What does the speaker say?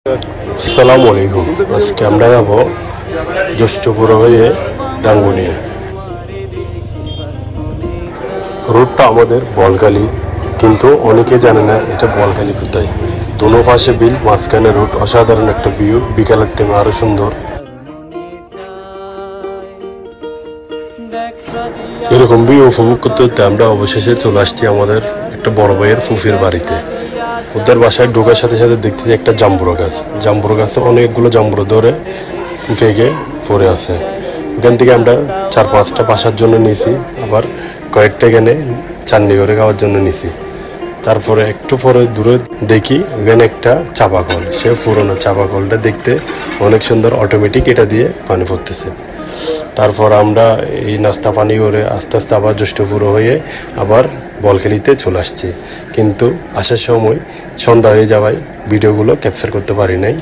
আসসালামু আলাইকুম। আজকে আমরা যাব জ্যৈষ্ঠপুর হয়ে ডাঙ্গুনিয়া। রোডটা আমাদের বলগালি, কিন্তু অনেকে জানে না এটা বলগালি কোথায়। দোনো পাশে বিল, মাঝখানে রোড, অসাধারণ একটা ভিউ। বিকালের টাইমে আরো সুন্দর। এরকম ভিউ উপভোগ করতে করতে আমরা অবশেষে চলে আসছি আমাদের একটা বড় ভাইয়ের ফুফির বাড়িতে। ওদের বাসায় ঢোকার সাথে সাথে দেখছি একটা জাম্বুরা গাছ। জাম্বুরা গাছে অনেকগুলো জাম্বুরা ধরে ফেঁকে পড়ে আছে। ওখান থেকে আমরা 4-5টা বাসার জন্য নিয়েছি, আবার কয়েকটা এখানে চাটনি করে খাওয়ার জন্য নিয়েছি। তারপরে একটু পরে দূরে দেখি ওখানে একটা চাপা কল। সে পুরোনো চাপা কলটা দেখতে অনেক সুন্দর, অটোমেটিক এটা দিয়ে পানি পড়তেছে। তারপর আমরা এই নাস্তা পানি করে আস্তে আস্তে আবার জ্যৈষ্ঠপুর হয়ে আবার বলখালিতে চলে আসছি। কিন্তু আসার সময় সন্ধ্যা হয়ে যাওয়ায় ভিডিওগুলো ক্যাপচার করতে পারি নাই।